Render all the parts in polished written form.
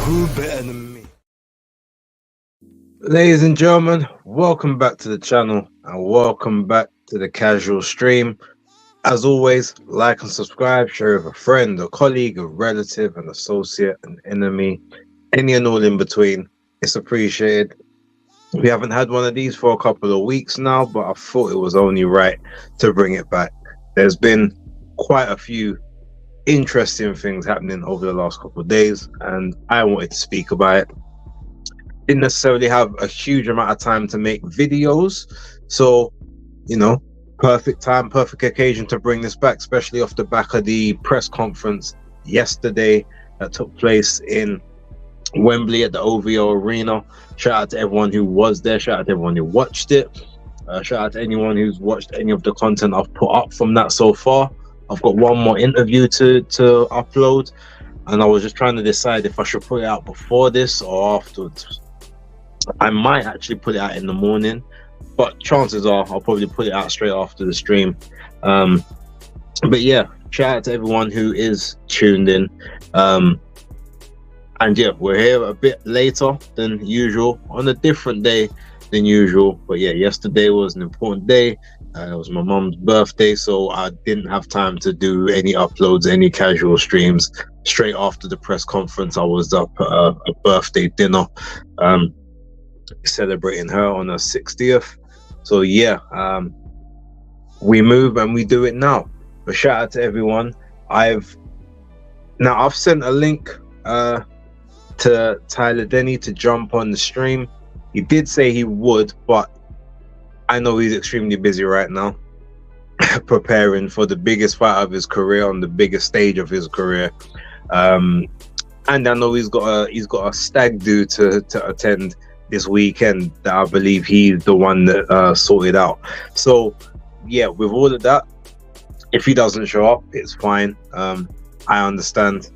Who better than me? Ladies and gentlemen, welcome back to the channel and welcome back to the casual stream. As always, like and subscribe, share with a friend, a colleague, a relative, an associate, an enemy, any and all in between. It's appreciated. We haven't had one of these for a couple of weeks now, but I thought it was only right to bring it back. There's been quite a few interesting things happening over the last couple of days, and I wanted to speak about it. Didn't necessarily have a huge amount of time to make videos, so perfect time, perfect occasion to bring this back, especially off the back of the press conference yesterday that took place in Wembley at the OVO Arena. Shout out to everyone who was there, shout out to everyone who watched it, shout out to anyone who's watched any of the content I've put up from that so far. I've got one more interview to upload, and I was just trying to decide if I should put it out before this or afterwards. I might actually put it out in the morning, but chances are I'll probably put it out straight after the stream. But yeah, shout out to everyone who is tuned in. And yeah, we're here a bit later than usual, on a different day than usual. But yeah, yesterday was an important day. It was my mum's birthday, so I didn't have time to do any uploads, any casual streams. Straight after the press conference, I was up at a birthday dinner, celebrating her on her 60th. So yeah, we move and we do it now. But shout out to everyone. I've sent a link to Tyler Denny to jump on the stream. He did say he would, but I know he's extremely busy right now, preparing for the biggest fight of his career on the biggest stage of his career. And I know he's got a stag do to attend this weekend that I believe he's the one that sorted out. So yeah, with all of that, if he doesn't show up, it's fine. I understand.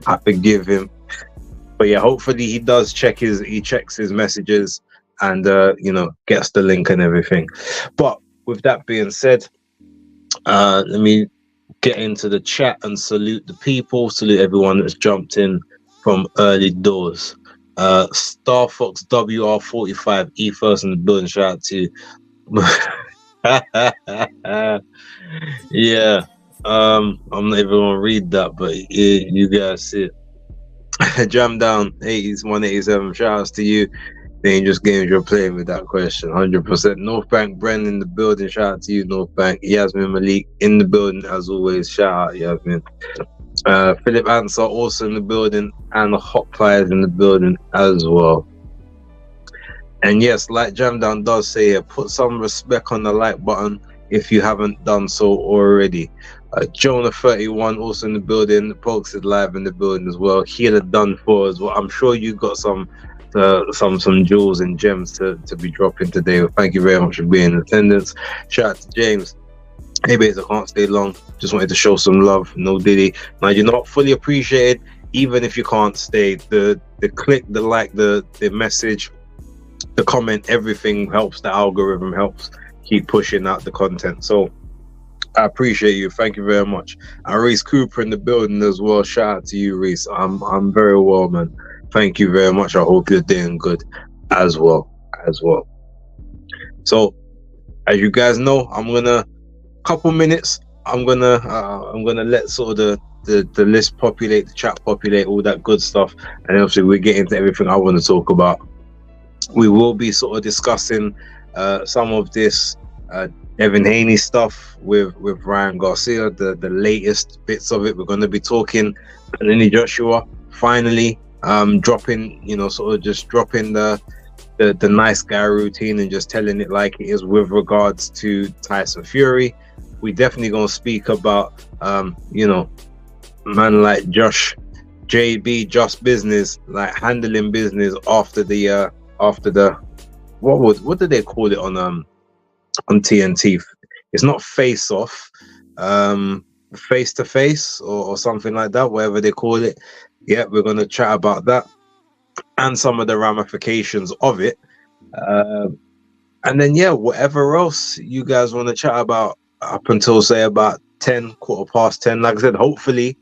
I forgive him. But yeah, hopefully he does checks his messages and gets the link and everything. But with that being said, let me get into the chat and salute the people, salute everyone that's jumped in from early doors. Star Fox WR45 E first in the building, shout out to you. Yeah, I'm not even gonna read that, but you guys see it. Jam down 80s 187, shout outs to you. Dangerous games you're playing with that question. 100%. North Bank Brennan in the building, shout out to you. North Bank Yasmin Malik in the building as always, shout out Yasmin. Philip Answer also in the building, and the Hot Pliers in the building as well. And yes, like Jam Down does say here, put some respect on the like button if you haven't done so already. Jonah 31 also in the building. Pokes is live in the building as well. Healer done for as well. I'm sure you got some jewels and gems to be dropping today. Well, thank you very much for being in attendance. Shout out to James. Hey babes, I can't stay long. Just wanted to show some love. No diddy. Now you're not fully appreciated, even if you can't stay. The click, the like, the message, the comment, everything helps. The algorithm helps keep pushing out the content. So I appreciate you. Thank you very much. And Reese Cooper in the building as well. Shout out to you, Reese. I'm very well, man. Thank you very much. I hope you're doing good as well. So as you guys know, I'm gonna let sort of the list populate, the chat populate, all that good stuff, and obviously we get into everything I want to talk about. We will be sort of discussing some of this Evan Haney stuff with Ryan Garcia, the latest bits of it. We're going to be talking Anthony Joshua finally dropping the nice guy routine and just telling it like it is with regards to Tyson Fury. We definitely gonna speak about man like Josh Business, like handling business after the what did they call it on TNT? It's not face off, face to face or something like that, whatever they call it. Yeah, we're gonna chat about that and some of the ramifications of it, and then yeah, whatever else you guys want to chat about up until say about 10:15. Like I said, hopefully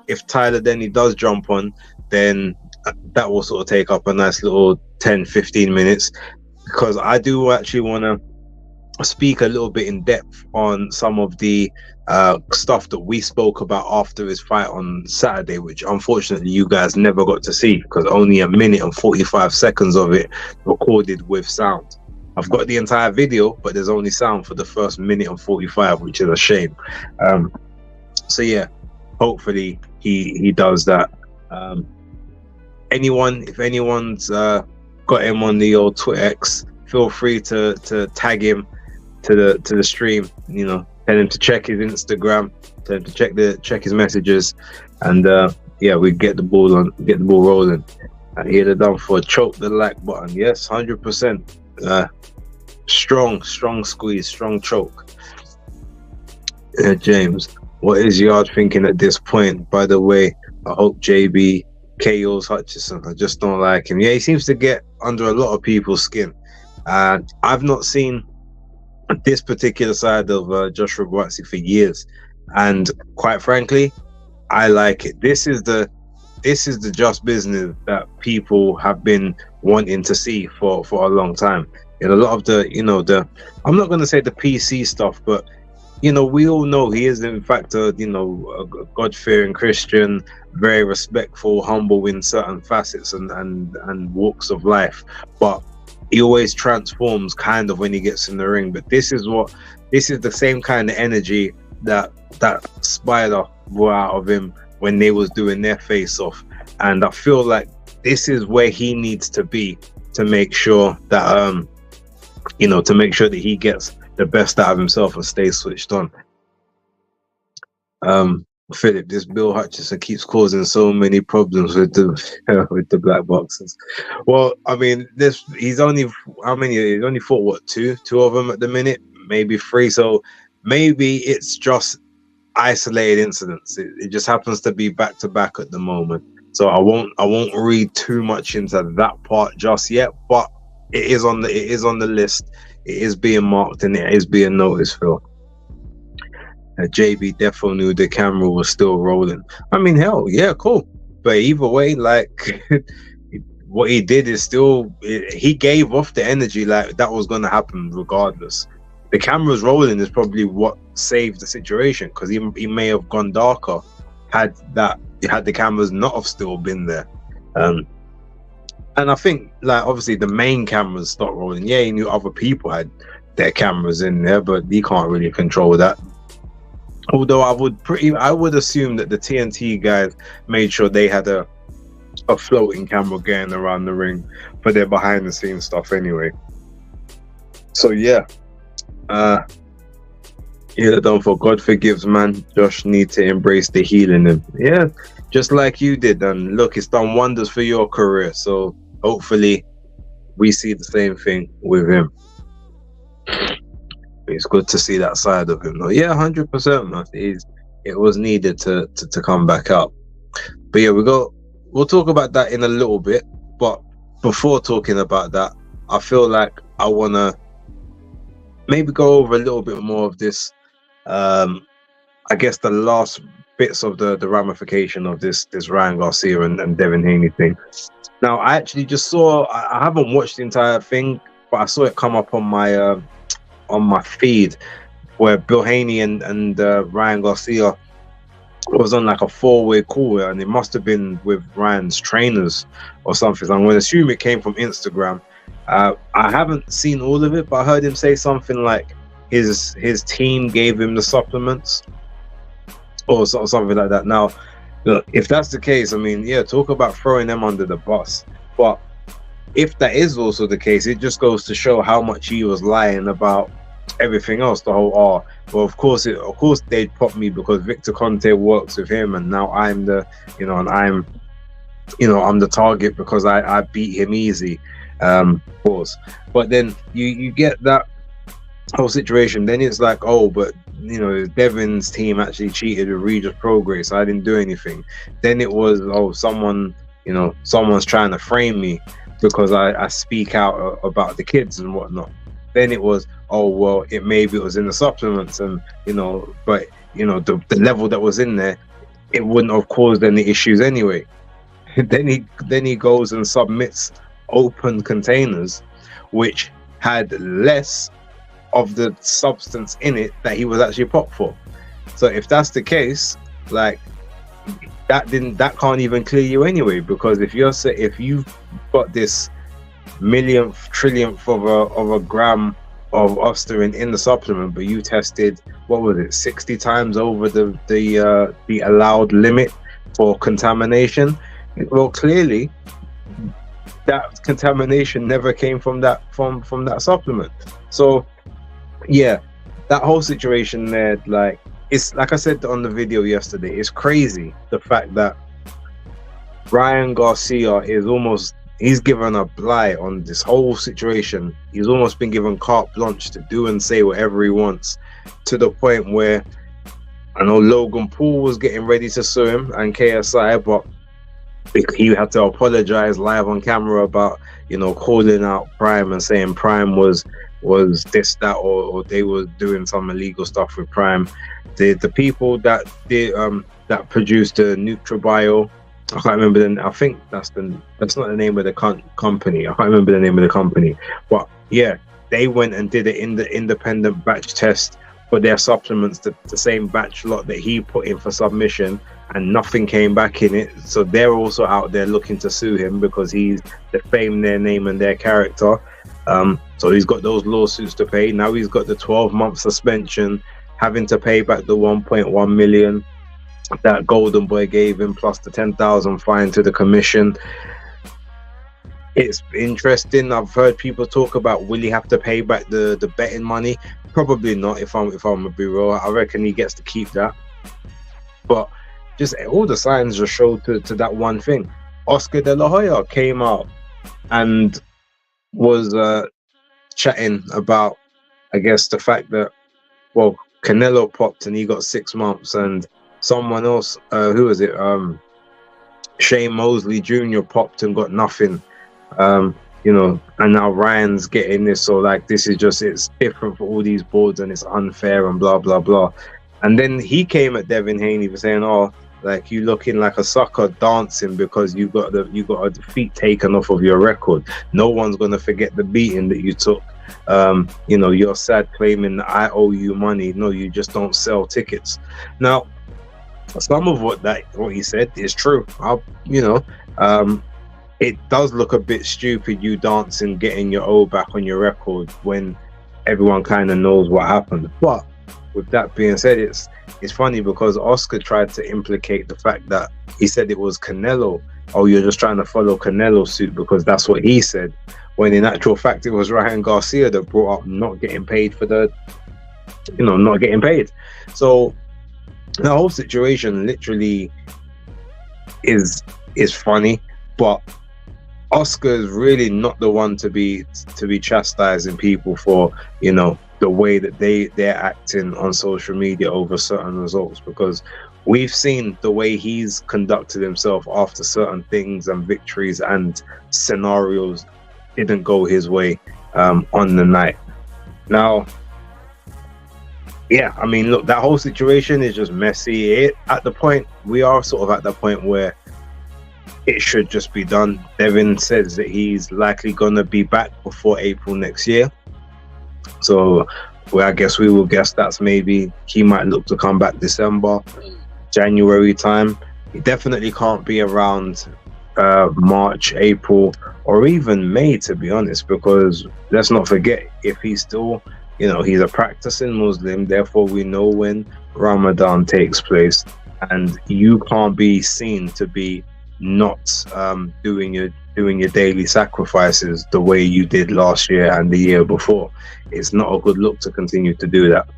if Tyler Denny does jump on, then that will sort of take up a nice little 10-15 minutes, because I do actually want to speak a little bit in depth on some of the stuff that we spoke about after his fight on Saturday, which unfortunately you guys never got to see, because only 1 minute and 45 seconds of it recorded with sound. I've got the entire video, but there's only sound for the first 1 minute and 45, which is a shame. So yeah, hopefully he does that. If anyone's got him on the old Twitter X, feel free to tag him to the stream. You know, tell him to check his Instagram, tell him to check his messages, and yeah, we get the ball rolling. He'd have done for choke the like button. Yes, 100%. Strong squeeze, strong choke. James, what is Yard thinking at this point? By the way, I hope JB KOs Hutchison. I just don't like him. Yeah, he seems to get under a lot of people's skin. I've not seen this particular side of Joshua Buatsi for years, and quite frankly, I like it. This is the just business that people have been wanting to see for a long time. In a lot of the I'm not going to say the PC stuff, but we all know he is in fact a God-fearing Christian, very respectful, humble in certain facets and walks of life, but he always transforms kind of when he gets in the ring. But this is the same kind of energy that Spider brought out of him when they was doing their face off, and I feel like this is where he needs to be to make sure that he gets the best out of himself and stays switched on. Philip, this Bill Hutchison keeps causing so many problems with the black boxers. Well, I mean, he's only fought what, two of them at the minute, maybe three. So maybe it's just isolated incidents. It just happens to be back to back at the moment. So I won't read too much into that part just yet. But it is on the list. It is being marked and it is being noticed, Phil. JB defo knew the camera was still rolling. I mean, hell, yeah, cool. But either way, like, what he did is he gave off the energy like that was going to happen regardless. The camera's rolling is probably what saved the situation, because he may have gone darker had the cameras not have still been there. And I think, like, obviously the main cameras stopped rolling. Yeah, he knew other people had their cameras in there, but he can't really control that. Although I would assume that the TNT guys made sure they had a floating camera going around the ring for their behind the scenes stuff anyway. So yeah. Don't for God forgives man. Josh needs to embrace the healing him. Yeah, just like you did. And look, it's done wonders for your career. So hopefully we see the same thing with him. It's good to see that side of him. Yeah, 100%, man. It was needed to come back up. But yeah, we'll talk about that in a little bit. But before talking about that, I feel like I want to maybe go over a little bit more of this. I guess the last bits of the ramification of this Ryan Garcia and Devin Haney thing. Now, I actually just saw, I haven't watched the entire thing, but I saw it come up on my feed where Bill Haney and Ryan Garcia was on like a 4-way call, and it must have been with Ryan's trainers or something. I'm going to assume it came from Instagram. I haven't seen all of it, but I heard him say something like his team gave him the supplements or something like that. Now, look, if that's the case, I mean, yeah, talk about throwing them under the bus. But if that is also the case, it just goes to show how much he was lying about everything else. The whole well, of course they'd pop me because Victor Conte works with him, and now I'm the I'm the target because I beat him easy. Of course, but then you get that whole situation. Then it's like, oh, but Devin's team actually cheated with Regis Progress. I didn't do anything. Then it was, oh, someone's trying to frame me because I speak out about the kids and whatnot. Then it was, oh, well, maybe it was in the supplements, and but the level that was in there, it wouldn't have caused any issues anyway. then he goes and submits open containers, which had less of the substance in it that he was actually popped for. So if that's the case, like that can't even clear you anyway, because if you've got this millionth trillionth of a gram of Osterin in the supplement, but you tested, what was it, 60 times over the allowed limit for contamination, well, clearly that contamination never came from that supplement. So yeah, that whole situation there, like, it's like I said on the video yesterday, it's crazy the fact that Ryan Garcia he's given a blight on this whole situation. He's almost been given carte blanche to do and say whatever he wants, to the point where I know Logan Paul was getting ready to sue him and KSI, but he had to apologize live on camera about, calling out Prime and saying Prime was this, that, or they were doing some illegal stuff with Prime. The people that produced the NutraBio, I can't remember I think that's not the name of the company. I can't remember the name of the company, but yeah, they went and did it in the independent batch test for their supplements, the same batch lot that he put in for submission, and nothing came back in it. So they're also out there looking to sue him because he's defamed their name and their character. So he's got those lawsuits to pay. Now he's got the 12-month suspension, having to pay back the 1.1 million that Golden Boy gave him, plus the 10,000 fine to the commission. It's interesting. I've heard people talk about, will he have to pay back the betting money? Probably not. If I'm gonna be real, I reckon he gets to keep that. But just all the signs just show to that one thing. Oscar De La Hoya came out and was chatting about, I guess, the fact that, well, Canelo popped and he got 6 months, and someone else, who was it? Shane Mosley Jr. popped and got nothing. And now Ryan's getting this. So like, this is just, it's different for all these boards and it's unfair and blah blah blah. And then he came at Devin Haney for saying, "Oh, like, you looking like a sucker dancing because you got a defeat taken off of your record. No one's gonna forget the beating that you took. You're sad claiming that I owe you money. No, you just don't sell tickets." Now, some of what he said is true. It does look a bit stupid, you dancing, getting your O back on your record when everyone kind of knows what happened. But with that being said, it's funny because Oscar tried to implicate the fact that he said it was Canelo. Oh, you're just trying to follow Canelo's suit because that's what he said. When in actual fact, it was Ryan Garcia that brought up not getting paid for not getting paid. So the whole situation literally is funny, but Oscar is really not the one to be chastising people for, the way that they're acting on social media over certain results, because we've seen the way he's conducted himself after certain things and victories and scenarios didn't go his way on the night. Now, yeah, I mean, look, that whole situation is just messy. We are sort of at the point where it should just be done. Devin says that he's likely going to be back before April next year. So I guess we will guess that's maybe he might look to come back December, January time. He definitely can't be around March, April, or even May, to be honest, because let's not forget, if he's still, he's a practicing Muslim, therefore we know when Ramadan takes place, and you can't be seen to be not doing your daily sacrifices the way you did last year and the year before. It's not a good look to continue to do that.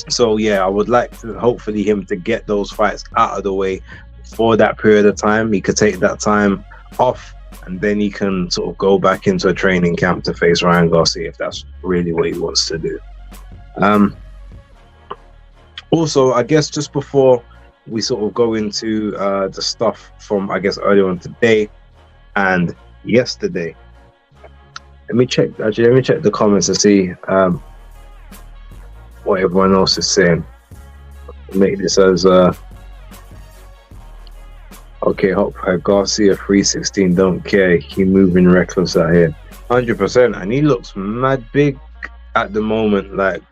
So yeah, I would like to hopefully him to get those fights out of the way for that period of time. He could take that time off, and then he can sort of go back into a training camp to face Ryan Garcia if that's really what he wants to do. Also, I guess just before we sort of go into the stuff from, I guess, earlier on today and yesterday, let me check the comments to see what everyone else is saying. Make this as Okay, hop Garcia 316. Don't care. He moving reckless out here. 100%, and he looks mad big at the moment. Like,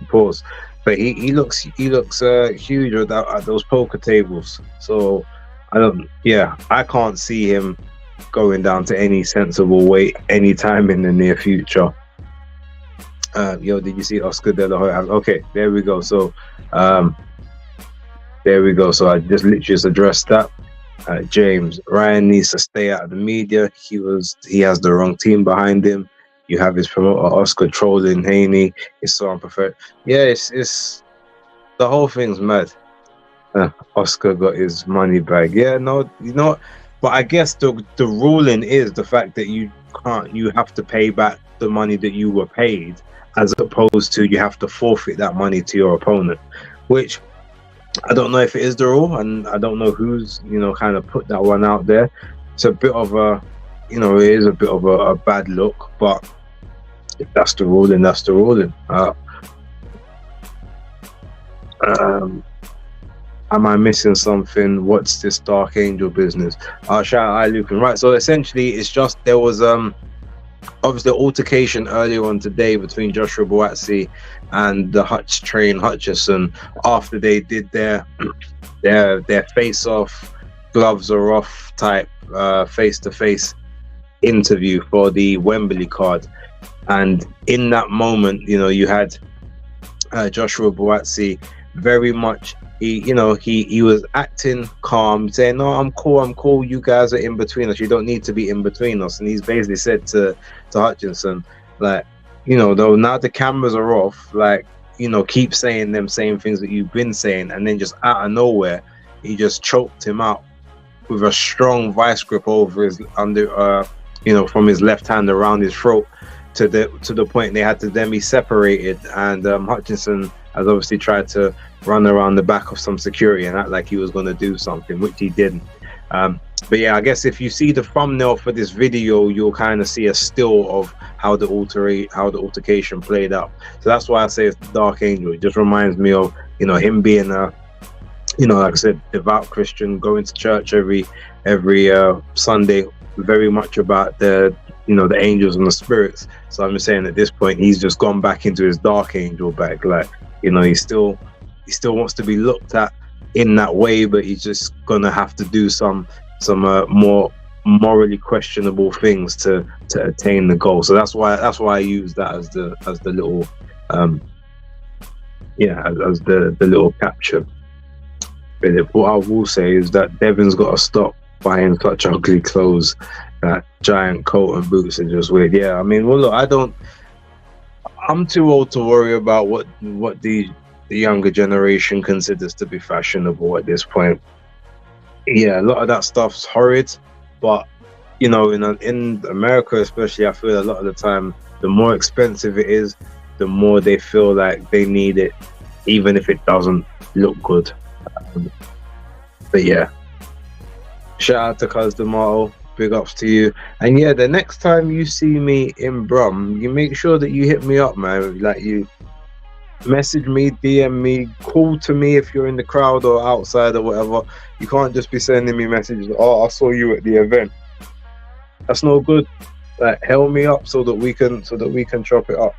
pause. But he looks huge at those poker tables. So I don't. Yeah, I can't see him going down to any sensible weight anytime in the near future. Yo, did you see Oscar De La Hoya? Okay, there we go. So, there we go. So I just literally just addressed that. James Ryan needs to stay out of the media. He has the wrong team behind him. You have his promoter Oscar trolling Haney. It's so unprofessional. Yeah, it's the whole thing's mad. Oscar got his money back. Yeah, no, you know, but I guess the ruling is the fact that you have to pay back the money that you were paid, as opposed to you have to forfeit that money to your opponent, which I don't know if it is the rule, and I don't know who's, kind of put that one out there. It's a bit of a, it is a bit of a bad look, but if that's the ruling, that's the ruling. Am I missing something? What's this Dark Angel business? Shout out Lucan. Right, so essentially it's just, there was obviously altercation earlier on today between Joshua Buatsi and the Hutch train Hutchison after they did their face off, gloves are off type face-to-face interview for the Wembley card. And in that moment, you had Joshua Buatsi very much, he was acting calm, saying, no, I'm cool, you guys are in between us, you don't need to be in between us. And he's basically said to Hutchinson, like, though now the cameras are off, like, keep saying them same things that you've been saying. And then just out of nowhere, he just choked him out with a strong vice grip over his from his left hand around his throat, to the point they had to then be separated. And Hutchinson has obviously tried to run around the back of some security and act like he was going to do something, which he didn't. But yeah, I guess if you see the thumbnail for this video, you'll kind of see a still of how the altercation played out. So that's why I say it's the Dark Angel. It just reminds me of him being a like I said, devout Christian, going to church every Sunday, very much about the the angels and the spirits. So I'm just saying at this point he's just gone back into his Dark Angel bag. Like, he still wants to be looked at in that way, but he's just gonna have to do some more morally questionable things to attain the goal. So that's why I use that as the little as the little capture. But what I will say is that Devin's got to stop buying such ugly clothes. That giant coat and boots are just weird. Yeah, I mean, well, look, I'm too old to worry about what the younger generation considers to be fashionable at this point. Yeah, a lot of that stuff's horrid, but in America especially, I feel a lot of the time the more expensive it is, the more they feel like they need it, even if it doesn't look good. But yeah, shout out to Cuz D'Amato, big ups to you. And yeah, the next time you see me in Brum, you make sure that you hit me up, man. Like, you message me, DM me, call to me if you're in the crowd or outside or whatever. You can't just be sending me messages, oh, I saw you at the event. That's no good. Like, hail me up so that we can chop it up.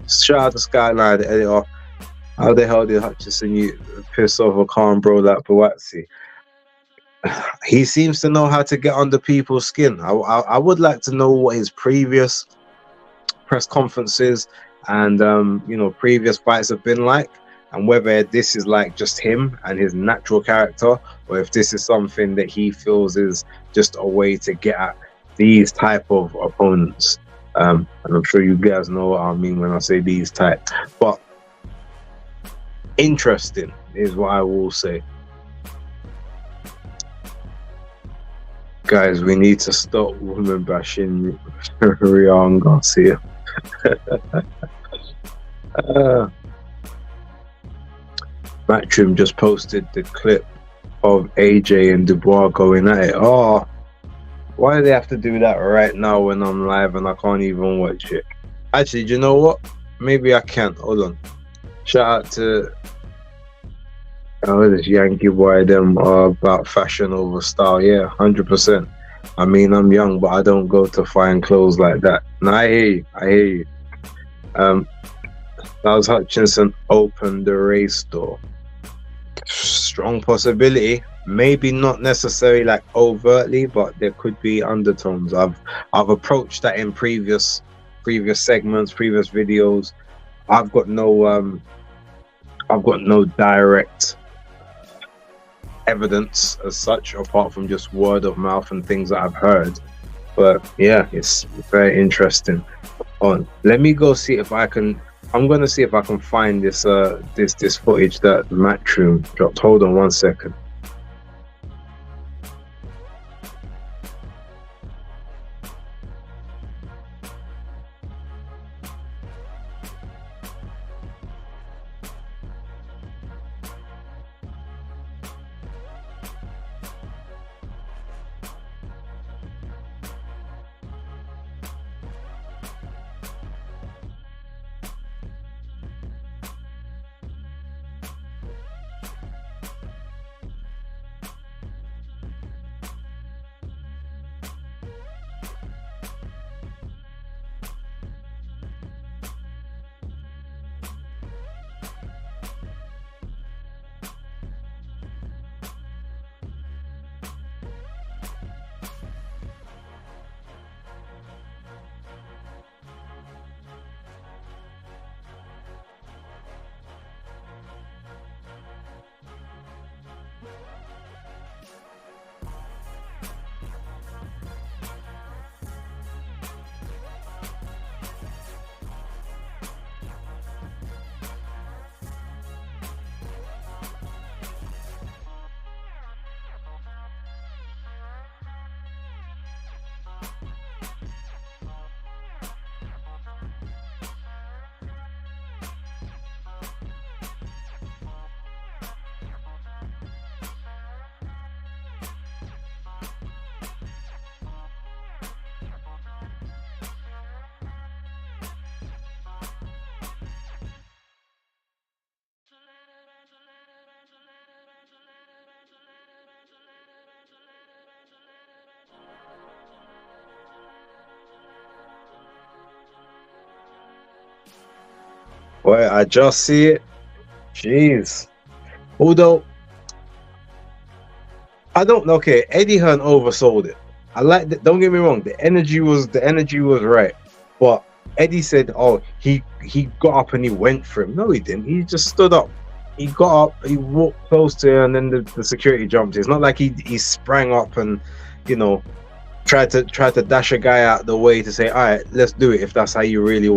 Shout out to Skyline, the editor. How the hell did Hutchison you piss off a calm bro like Buatsi? He seems to know how to get under people's skin. I would like to know what his previous press conferences and previous fights have been like, and whether this is like just him and his natural character, or if this is something that he feels is just a way to get at these type of opponents. And I'm sure you guys know what I mean when I say these type. But interesting is what I will say. Guys, we need to stop woman bashing Rian Garcia. Matchroom just posted the clip of AJ and Dubois going at it. Oh, why do they have to do that right now when I'm live and I can't even watch it? Actually, do you know what? Maybe I can. Hold on. Shout out to This Yankee boy, them are about fashion over style. Yeah, 100%. I mean, I'm young, but I don't go to fine clothes like that. No, I hear you. I hear you. Um, Charles Hutchinson opened the race door. Strong possibility. Maybe not necessarily like overtly, but there could be undertones. I've approached that in previous segments, previous videos. I've got no direct evidence as such, apart from just word of mouth and things that I've heard. But yeah, it's very interesting. Let me go see if I can. I'm gonna see if I can find this this footage that Matchroom dropped. Hold on 1 second. Well, I just see it. Jeez. Although I don't know. Okay, Eddie Hearn oversold it. I like that. Don't get me wrong. The energy was right. But Eddie said, "Oh, he got up and he went for him." No, he didn't. He just stood up. He got up. He walked close to him, and then the security jumped. It's not like he sprang up and, you know, tried to dash a guy out the way to say, "All right, let's do it." If that's how you really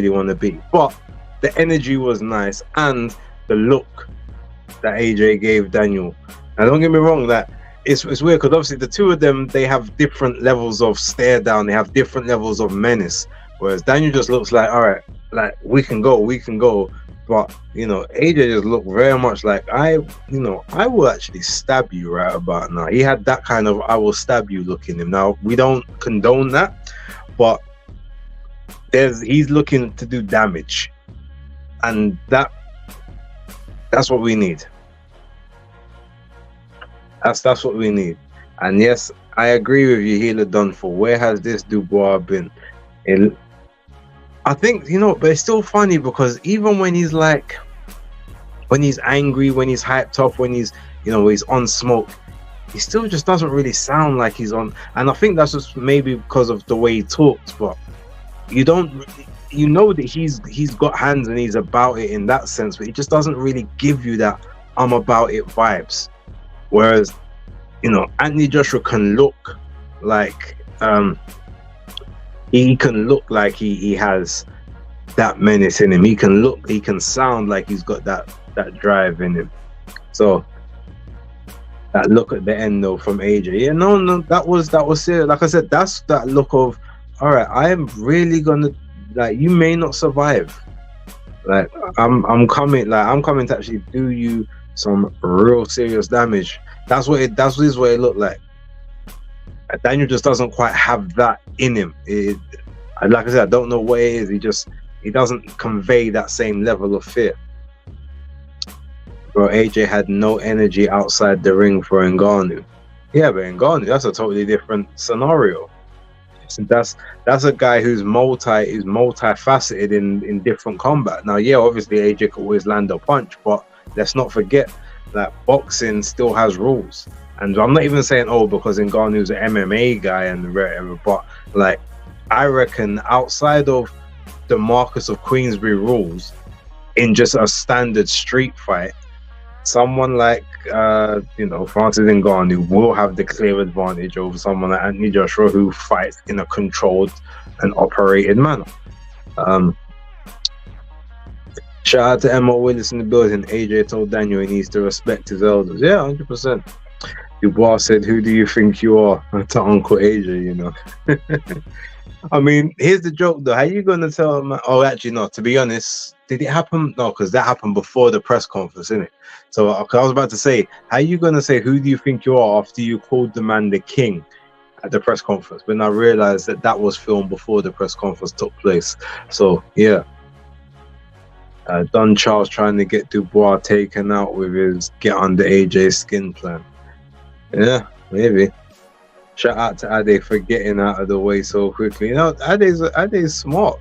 wanna be. But the energy was nice, and the look that AJ gave Daniel. And don't get me wrong, that it's weird because obviously the two of them, they have different levels of stare down, they have different levels of menace. Whereas Daniel just looks like, all right, like we can go. But you know, AJ just looked very much like I will actually stab you right about now. He had that kind of I will stab you look in him. Now we don't condone that, but he's looking to do damage, and that's what we need. That's what we need. And yes, I agree with you, Healer done for. Where has this Dubois been? I think, but it's still funny because even when he's angry, when he's hyped up, when he's on smoke, he still just doesn't really sound like he's on. And I think that's just maybe because of the way he talks, but that he's got hands and he's about it in that sense, but he just doesn't really give you that I'm about it vibes. Whereas, Anthony Joshua can look like he has that menace in him. He can sound like he's got that drive in him. So that look at the end though from AJ, yeah, no, that was serious. Like I said, that's that look of, all right, I am really gonna, like, you may not survive. Like I'm coming to actually do you some real serious damage. That's what it looked like. Daniel just doesn't quite have that in him. Like I said, I don't know what it is. He doesn't convey that same level of fear. Bro, AJ had no energy outside the ring for Ngannou. Yeah, but Ngannou, that's a totally different scenario. So that's a guy who's multifaceted in different combat. Now, yeah, obviously AJ could always land a punch, but let's not forget that boxing still has rules. And I'm not even saying because Ngannou's an MMA guy and whatever, but like I reckon outside of the Marcus of Queensberry rules, in just a standard street fight, someone like Francis Ngannou will have the clear advantage over someone like Anthony Joshua, who fights in a controlled and operated manner. Shout out to Emma Willis in the building. AJ told Daniel he needs to respect his elders. Yeah, 100%. Dubois said, "Who do you think you are?" to Uncle AJ, you know. I mean, here's the joke though. How you gonna tell him? Oh, actually, no. To be honest, did it happen? No, because that happened before the press conference, innit? So I was about to say, how you gonna say who do you think you are after you called the man the king at the press conference? But I realized that was filmed before the press conference took place. So yeah, Don Charles trying to get Dubois taken out with his get under AJ skin plan. Yeah, maybe. Shout out to Ade for getting out of the way so quickly. You know, Ade's smart.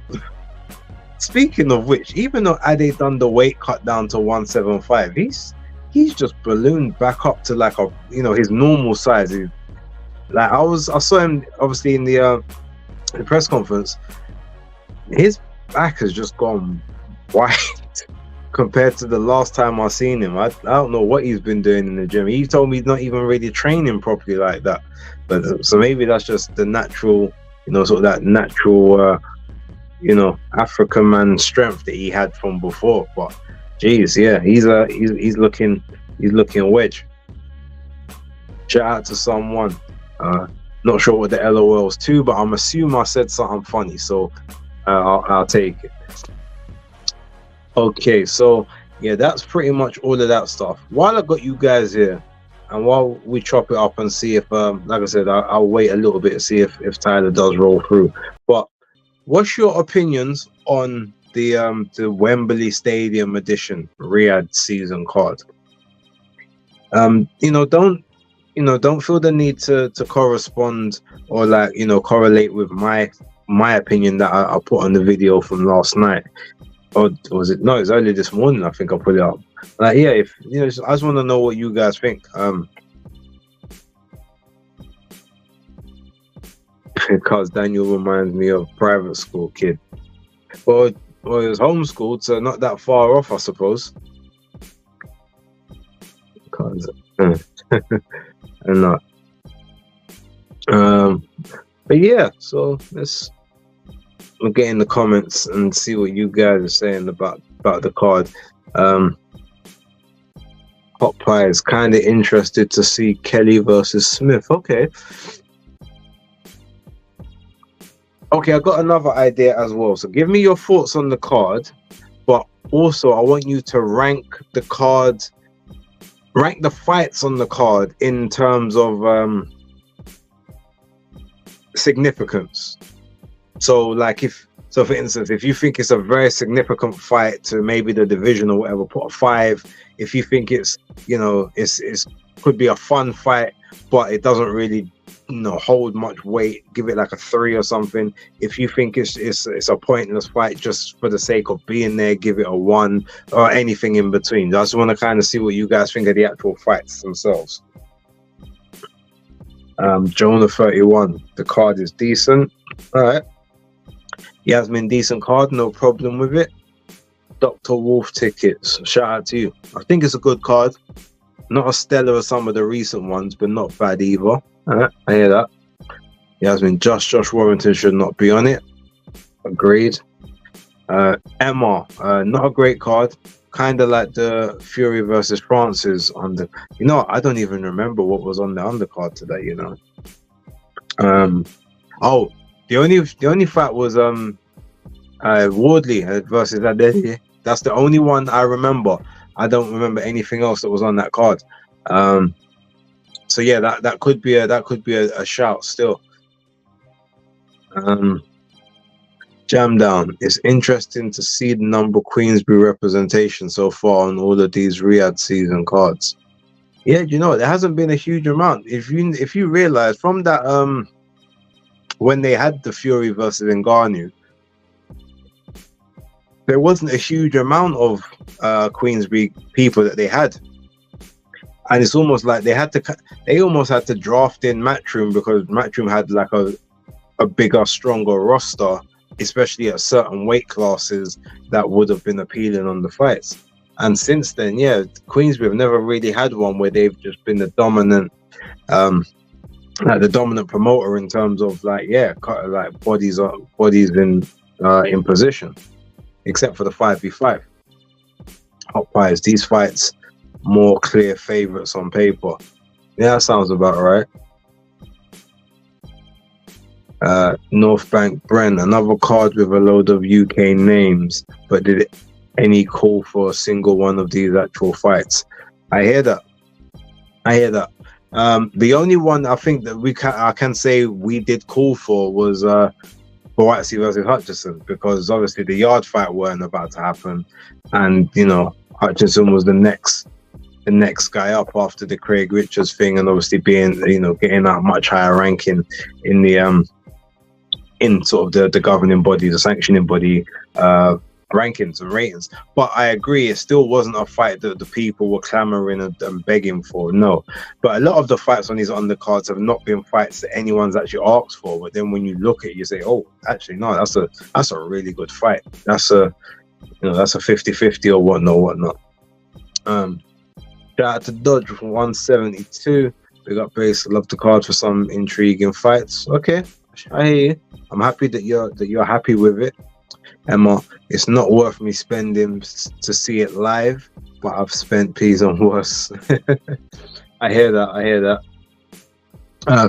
Speaking of which, even though Ade done the weight cut down to 175, he's just ballooned back up to like his normal size. I saw him obviously in the press conference. His back has just gone wide compared to the last time I seen him. I don't know what he's been doing in the gym. He told me he's not even really training properly like that. But so maybe that's just the natural, sort of that natural, African man strength that he had from before. But geez, yeah, he's looking wedge. Shout out to someone. Not sure what the LOL's to, but I'm assuming I said something funny, so I'll take it. Okay, so yeah, that's pretty much all of that stuff. While I got you guys here, and while we chop it up and see if, like I said, I'll wait a little bit to see if Tyler does roll through. But what's your opinions on the Wembley Stadium edition Riyadh season card? Don't feel the need to correspond or correlate with my opinion that I put on the video from last night. Or was it? No, it's early this morning. I think I put it up. I just want to know what you guys think. Because Daniel reminds me of private school kid. Well, it was homeschooled, so not that far off, I suppose. Because and not. But yeah, so we'll get in the comments and see what you guys are saying about the card. Hot Pie is kind of interested to see Kelly versus Smith. Okay, I got another idea as well. So give me your thoughts on the card, but also I want you to rank the fights on the card in terms of significance. So for instance, if you think it's a very significant fight to maybe the division or whatever, put a 5. If you think it's could be a fun fight, but it doesn't really hold much weight, give it like a 3 or something. If you think it's a pointless fight just for the sake of being there, give it a 1, or anything in between. I just want to kind of see what you guys think of the actual fights themselves. Jonah 31, the card is decent. All right. Yasmin, decent card, no problem with it. Dr. Wolf tickets, shout out to you. I think it's a good card. Not as stellar as some of the recent ones, but not bad either. All right, I hear that. Yasmin, Josh Warrington should not be on it. Agreed. Emma, not a great card. Kind of like the Fury versus Francis on the. I don't even remember what was on the undercard today. The only fight was Wardley versus Adedi. That's the only one I remember. I don't remember anything else that was on that card. So yeah, that could be a shout still. Jam down. It's interesting to see the number of Queensbury representation so far on all of these Riyadh season cards. Yeah, you know, there hasn't been a huge amount. If you realize from that when they had the Fury versus Ngannou, there wasn't a huge amount of Queensbury people that they had. And it's almost like they almost had to draft in Matchroom, because Matchroom had like a bigger, stronger roster, especially at certain weight classes that would have been appealing on the fights. And since then, yeah, Queensbury have never really had one where they've just been the dominant, like the dominant promoter in terms of like bodies in position, except for the 5v5 hot pies. These fights more clear favorites on paper. Yeah, that sounds about right. North Bank Bren, another card with a load of UK names, but did any call for a single one of these actual fights? I hear that. The only one I think that I can say we did call for was Buatsi versus Hutchinson, because obviously the yard fight weren't about to happen, and you know Hutchinson was the next guy up after the Craig Richards thing, and obviously being, you know, getting that much higher ranking in the in sort of the governing body, the sanctioning body rankings and ratings. But I agree, it still wasn't a fight that the people were clamoring and begging for. No, but a lot of the fights on these undercards have not been fights that anyone's actually asked for. But then when you look at it, you say, oh, actually no, that's a really good fight. That's a 50-50 or whatnot. Shout out to Dodge from 172. Big up base. Love the card for some intriguing fights. Okay, I hear you. I'm happy that you're happy with it, Emma. It's not worth me spending to see it live, but I've spent peas on worse. I hear that.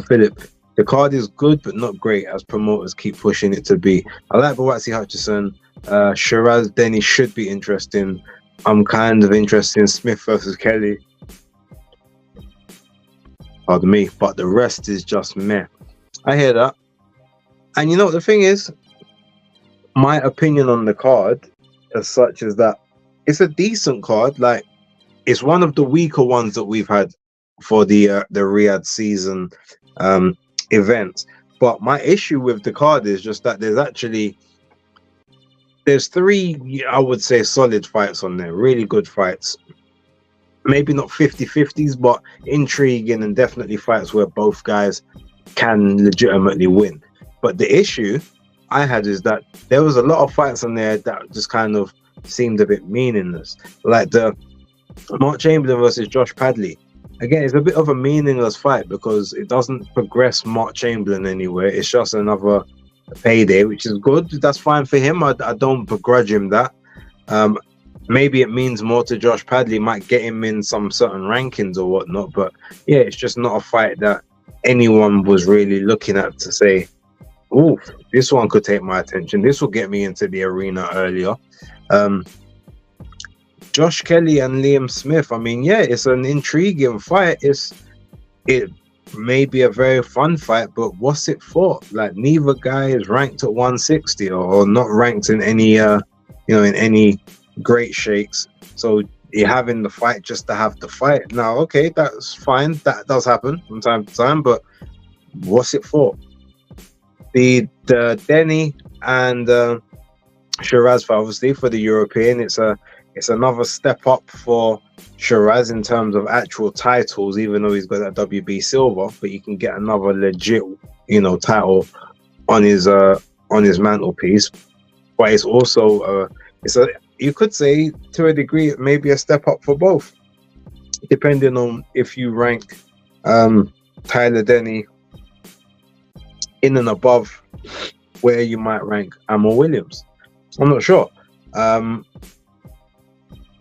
Philip, the card is good but not great, as promoters keep pushing it to be. I like Buatsi Hutchinson. Shiraz Denny should be interesting. I'm kind of interested in Smith versus Kelly. Pardon me, but the rest is just meh. I hear that. And you know what the thing is? My opinion on the card as such is that it's a decent card. Like, it's one of the weaker ones that we've had for the Riyadh season events. But my issue with the card is just that there's three, I would say, solid fights on there, really good fights. Maybe not 50-50s, but intriguing, and definitely fights where both guys can legitimately win. But the issue I had is that there was a lot of fights on there that just kind of seemed a bit meaningless. Like the Mark Chamberlain versus Josh Padley. Again, it's a bit of a meaningless fight because it doesn't progress Mark Chamberlain anywhere. It's just another payday, which is good. That's fine for him. I don't begrudge him that. Maybe it means more to Josh Padley, might get him in some certain rankings or whatnot. But yeah, it's just not a fight that anyone was really looking at to say, oh, this one could take my attention. This will get me into the arena earlier. Josh Kelly and Liam Smith. I mean, yeah, it's an intriguing fight. It may be a very fun fight, but what's it for? Like, neither guy is ranked at 160 or not ranked in any in any great shakes. So you're having the fight just to have the fight. Now, okay, that's fine. That does happen from time to time, but what's it for? The Denny and Shiraz fight, obviously, for the European, it's another step up for Shiraz in terms of actual titles, even though he's got that WB silver, but you can get another legit, title on his mantelpiece. But it's also you could say, to a degree, maybe a step up for both, depending on if you rank Tyler Denny in and above where you might rank Amor Williams. I'm not sure. But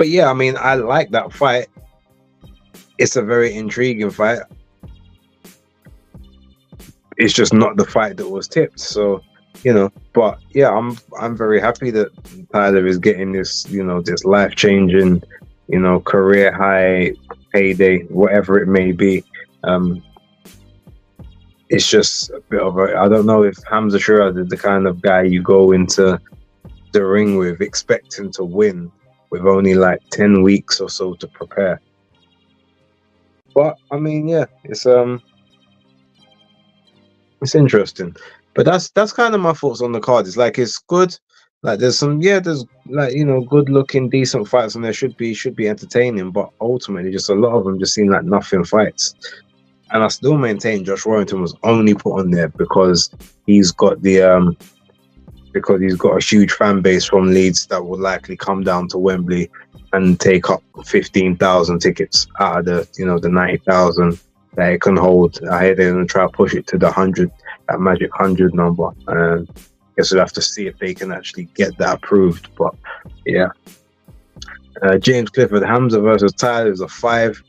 yeah, I mean, I like that fight. It's a very intriguing fight. It's just not the fight that was tipped. So, but yeah, I'm very happy that Tyler is getting this, this life-changing, career high payday, whatever it may be. it's just a bit of a. I don't know if Hamza Shura is the kind of guy you go into the ring with expecting to win with only like 10 weeks or so to prepare. But I mean, yeah, it's interesting. But that's kind of my thoughts on the card. It's like it's good. Like there's like, you know, good looking, decent fights, and there should be entertaining. But ultimately, just a lot of them just seem like nothing fights. And I still maintain Josh Warrington was only put on there because he's got the because he's got a huge fan base from Leeds that will likely come down to Wembley and take up 15,000 tickets out of the 90,000 that it can hold. I hear they're going to try to push it to the 100, that magic 100 number. And I guess we'll have to see if they can actually get that approved. But yeah. James Clifford, Hamza versus Tyler is a 5.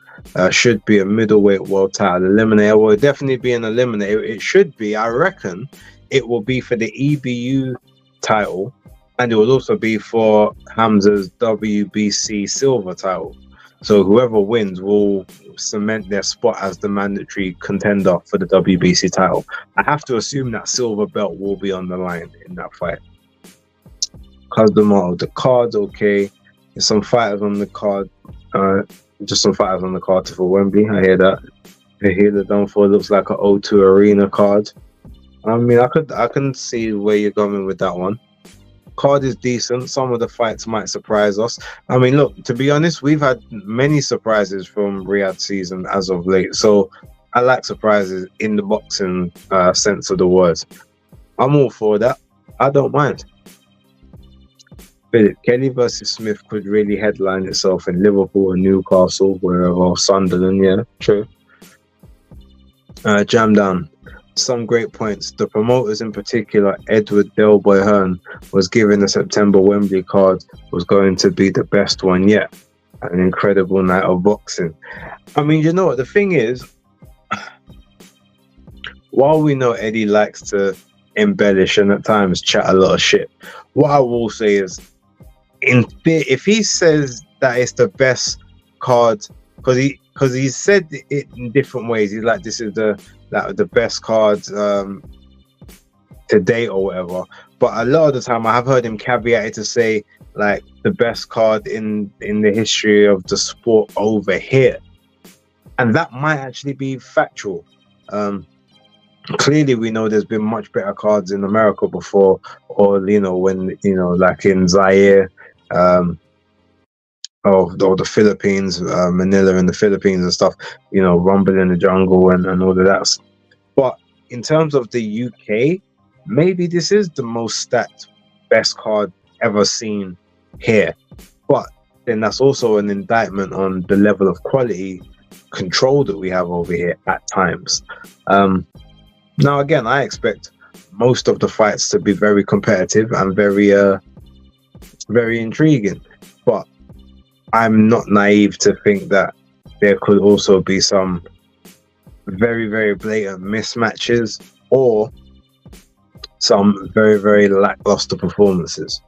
Should be a middleweight world title eliminator. Will definitely be an eliminator. It should be, I reckon, it will be for the EBU title, and it will also be for Hamza's WBC silver title. So whoever wins will cement their spot as the mandatory contender for the WBC title. I have to assume that silver belt will be on the line in that fight. Cosmo, the card's okay. There's some fighters on the card. Just some fighters on the card for Wembley. I hear that. I hear the done for looks like an O2 Arena card. I mean, I can see where you're going with that one. Card is decent. Some of the fights might surprise us. I mean, look, to be honest, we've had many surprises from Riyadh season as of late. So I like surprises in the boxing sense of the words. I'm all for that. I don't mind. Philip Kelly versus Smith could really headline itself in Liverpool and Newcastle, wherever, Sunderland, yeah, true. Jam down. Some great points. The promoters, in particular, Edward Delboy Hearn, was given the September Wembley card was going to be the best one yet. An incredible night of boxing. I mean, you know what? The thing is, while we know Eddie likes to embellish and at times chat a lot of shit, what I will say is, if he says that it's the best card, because he said it in different ways. He's like, this is the best card to date or whatever. But a lot of the time, I have heard him caveat it to say like the best card in the history of the sport over here, and that might actually be factual. Clearly, we know there's been much better cards in America before, or when like in Zaire. Or the Philippines, Manila in the Philippines and stuff, Rumble in the Jungle and all of that. But in terms of the UK, maybe this is the most stacked best card ever seen here. But then that's also an indictment on the level of quality control that we have over here at times. Now, again, I expect most of the fights to be very competitive and very intriguing, but I'm not naive to think that there could also be some very, very blatant mismatches or some very, very lackluster performances.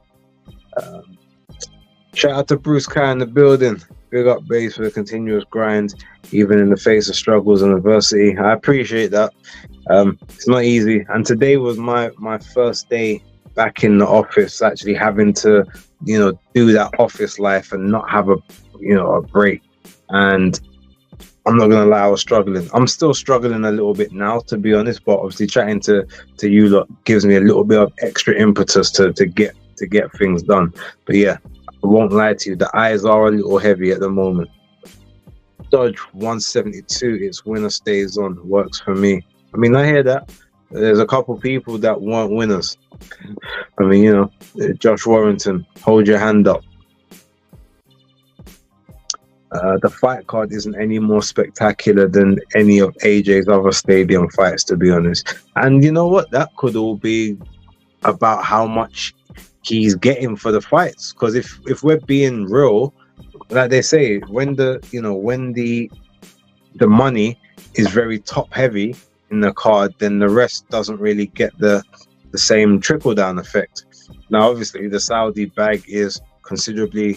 Shout out to Bruce Kai in the building. Big up Base for the continuous grind, even in the face of struggles and adversity. I appreciate that. It's not easy, and today was my first day back in the office, actually having to do that office life and not have a break. And I'm not gonna lie, I was struggling. I'm still struggling a little bit now, to be honest, but obviously chatting to you lot gives me a little bit of extra impetus to get things done. But yeah, I won't lie to you, the eyes are a little heavy at the moment. Dodge 172, it's winner stays on, works for me. I mean, I hear that. There's a couple people that weren't winners. I mean, Josh Warrington, hold your hand up. The fight card isn't any more spectacular than any of AJ's other stadium fights, to be honest. And you know what? That could all be about how much he's getting for the fights. Because if we're being real, like they say, when the money is very top heavy in the card, then the rest doesn't really get the same trickle down effect. Now, obviously, the Saudi bag is considerably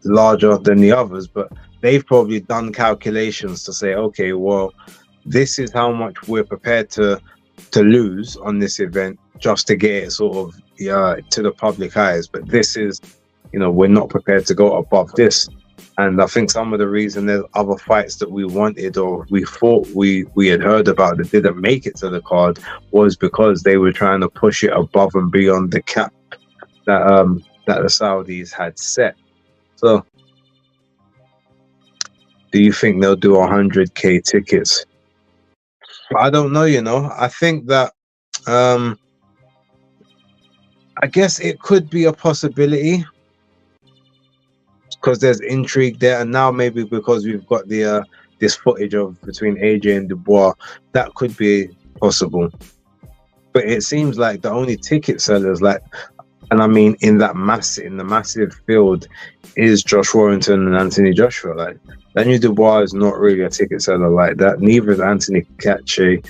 larger than the others, but they've probably done calculations to say, okay, well, this is how much we're prepared to to lose on this event just to get it sort of to the public eyes. But this is, we're not prepared to go above this. And I think some of the reason there's other fights that we wanted or we thought we had heard about that didn't make it to the card was because they were trying to push it above and beyond the cap that the Saudis had set. So, do you think they'll do 100K tickets? I don't know, I think that I guess it could be a possibility because there's intrigue there, and now maybe because we've got the this footage of between AJ and Dubois, that could be possible. But it seems like the only ticket sellers, and I mean in the massive field, is Josh Warrington and Anthony Joshua. Daniel Dubois is not really a ticket seller like that. Neither is Anthony Kache.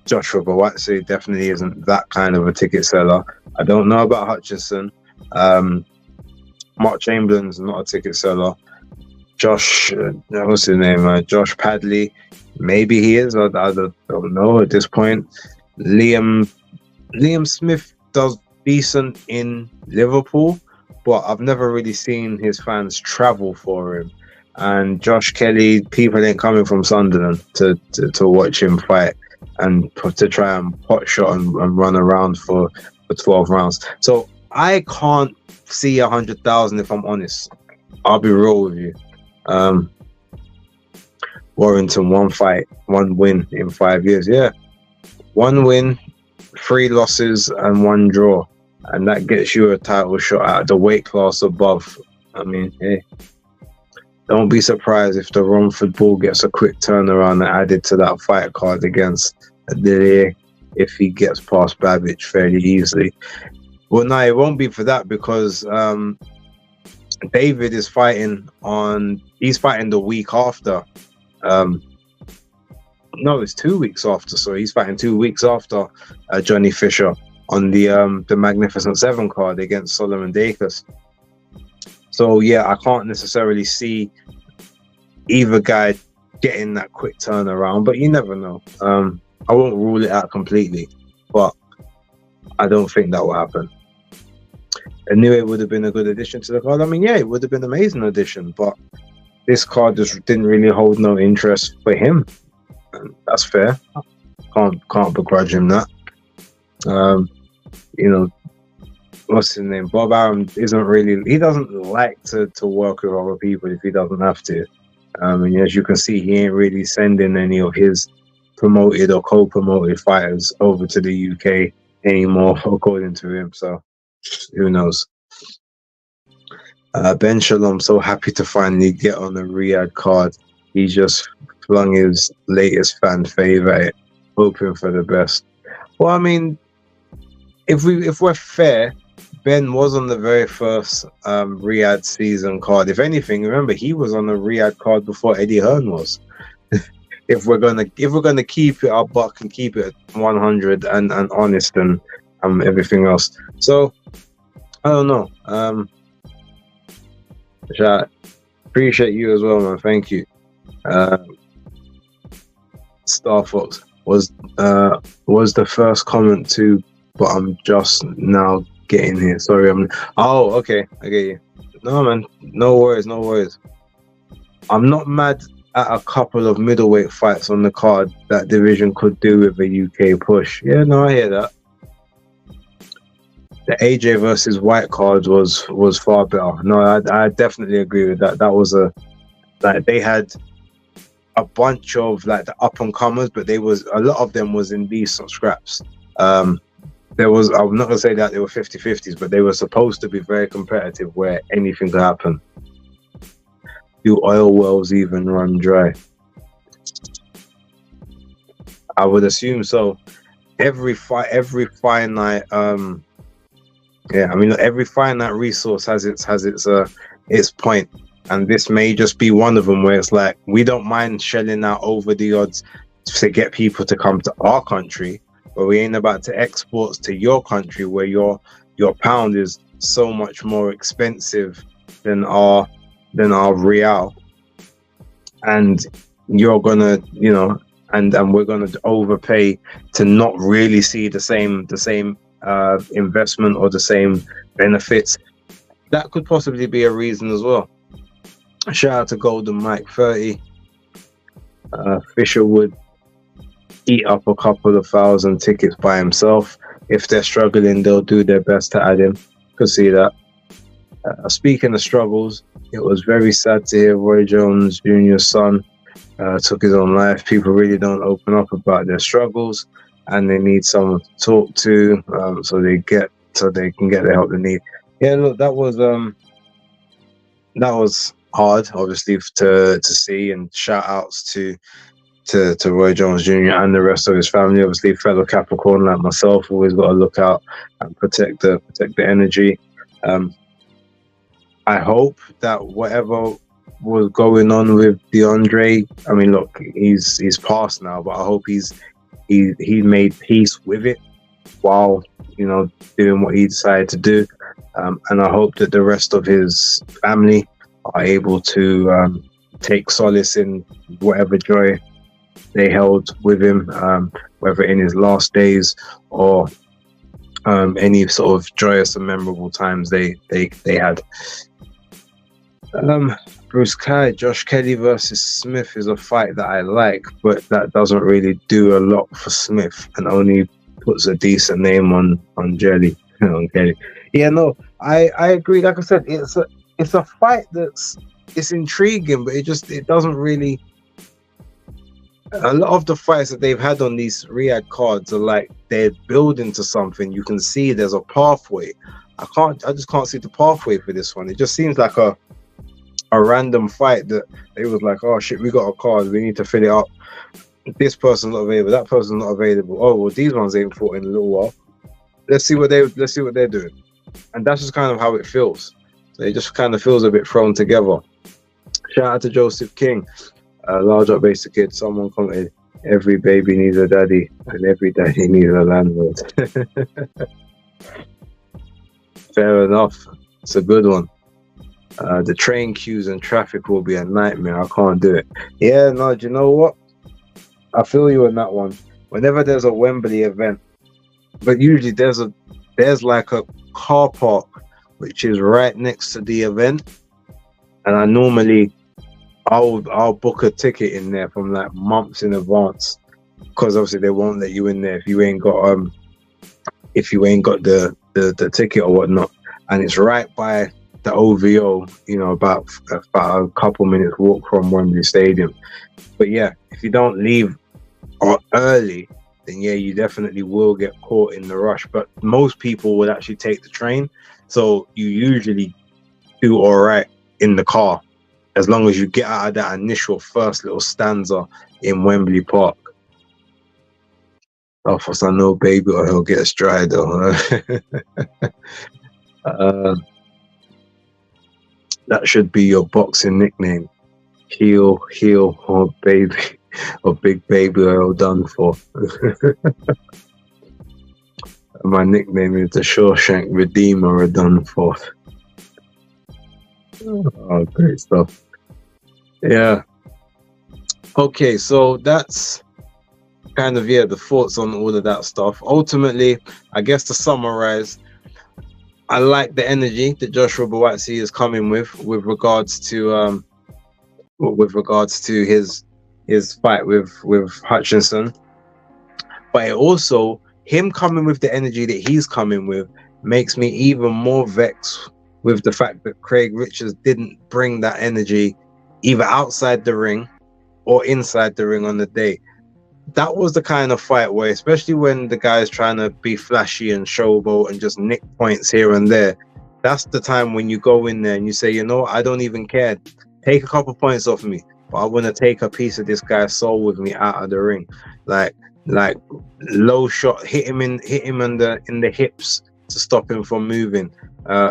Joshua Buatsi definitely isn't that kind of a ticket seller. I don't know about Hutchinson. Mark Chamberlain's not a ticket seller. Josh, what's his name? Josh Padley, maybe he is. I don't know at this point. Liam Smith does decent in Liverpool, but I've never really seen his fans travel for him. And Josh Kelly, people ain't coming from Sunderland to watch him fight and to try and pot shot and run around for 12 rounds. So I can't see 100,000 if I'm honest. I'll be real with you. Warrington, 1 fight, 1 win in 5 years. Yeah, 1 win, 3 losses, and 1 draw, and that gets you a title shot at the weight class above. I mean, hey, don't be surprised if the Romford Bull gets a quick turnaround and added to that fight card against Adelaide if he gets past Babbage fairly easily. Well, no, it won't be for that because David is fighting he's fighting the week after. No, it's 2 weeks after. So he's fighting 2 weeks after Johnny Fisher on the Magnificent 7 card against Solomon Dacus. So yeah, I can't necessarily see either guy getting that quick turnaround, but you never know. I won't rule it out completely, but I don't think that will happen. I knew it would have been a good addition to the card. I mean, yeah, it would have been an amazing addition, but this card just didn't really hold no interest for him. And that's fair. Can't begrudge him that. What's his name? Bob Arum he doesn't like to work with other people if he doesn't have to. And as you can see, he ain't really sending any of his promoted or co-promoted fighters over to the UK anymore, according to him. So who knows? Ben Shalom, so happy to finally get on the Riyadh card. He just flung his latest fan favorite, hoping for the best. Well, I mean, if we're fair, Ben was on the very first Riyadh season card. If anything, remember he was on the Riyadh card before Eddie Hearn was. if we're gonna keep it a buck and keep it 100 and honest and everything else. So I don't know. I appreciate you as well, man. Thank you. Star Fox was the first comment too, but I'm just now getting here. Sorry, okay, I get you. No, man, no worries. I'm not mad at a couple of middleweight fights on the card that division could do with a UK push. Yeah, no, I hear that. The AJ versus White card was far better. No, I definitely agree with that. That was they had a bunch of the up and comers, but a lot of them was in decent scraps. I'm not gonna say that they were 50-50s, but they were supposed to be very competitive where anything could happen. Do oil wells even run dry? I would assume so. Every finite every finite resource has its point, and this may just be one of them where it's like we don't mind shelling out over the odds to get people to come to our country, but we ain't about to export to your country where your pound is so much more expensive than our real, and you're gonna and we're going to overpay to not really see the same investment or the same benefits. That could possibly be a reason as well. Shout out to Golden Mike 30. Fisher would eat up a couple of 1,000 tickets by himself. If they're struggling, they'll do their best to add him. Could see that. Speaking of struggles, it was very sad to hear Roy Jones Jr.'s son took his own life. People really don't open up about their struggles, and they need someone to talk to, so they can get the help they need. Yeah, look, that was hard, obviously, to see, and shout outs to Roy Jones Jr. and the rest of his family. Obviously, fellow Capricorn like myself, always got to look out and protect the energy. I hope that whatever was going on with DeAndre, I mean, look, he's passed now, but I hope he made peace with it while, you know, doing what he decided to do. And I hope that the rest of his family are able to take solace in whatever joy they held with him, whether in his last days or any sort of joyous and memorable times they had. Bruce Kai, Josh Kelly versus Smith is a fight that I like, but that doesn't really do a lot for Smith and only puts a decent name on Jelly. On Kelly. Yeah, no, I agree. Like I said, it's a fight it's intriguing, but it doesn't really. A lot of the fights that they've had on these Riyadh cards are like they're building to something. You can see there's a pathway. I just can't see the pathway for this one. It just seems like a random fight that it was like, oh shit, we got a card, we need to fill it up. This person's not available, that person's not available. Oh well, these ones ain't fought in a little while. Let's see what they're doing. And that's just kind of how it feels. So it just kind of feels a bit thrown together. Shout out to Joseph King. Large up basic kid. Someone commented, every baby needs a daddy and every daddy needs a landlord. Fair enough. It's a good one. The train queues and traffic will be a nightmare. I can't do it. Yeah, no, do you know what? I feel you on that one. Whenever there's a Wembley event, but usually there's like a car park which is right next to the event, and I normally I'll book a ticket in there from like months in advance, because obviously they won't let you in there if you ain't got the ticket or whatnot, and it's right by the OVO, you know, about a couple minutes walk from Wembley Stadium. But yeah, if you don't leave early, then yeah, you definitely will get caught in the rush. But most people would actually take the train, so you usually do all right in the car, as long as you get out of that initial first little stanza in Wembley Park. Oh, for some no baby, or he'll get a stride though. That should be your boxing nickname. Heel, or baby, or big baby, or done for. My nickname is the Shawshank Redeemer, or done for. Oh, great stuff. Yeah. Okay, so that's kind of, the thoughts on all of that stuff. Ultimately, I guess to summarize, I like the energy that Joshua Buatsi is coming with regards to his fight with Hutchinson. But it also, him coming with the energy that he's coming with makes me even more vexed with the fact that Craig Richards didn't bring that energy either outside the ring or inside the ring on the day. That was the kind of fight where, especially when the guy's trying to be flashy and showboat and just nick points here and there, that's the time when you go in there and you say, you know, I don't even care. Take a couple points off me, but I want to take a piece of this guy's soul with me out of the ring. Like low shot, hit him in the hips to stop him from moving.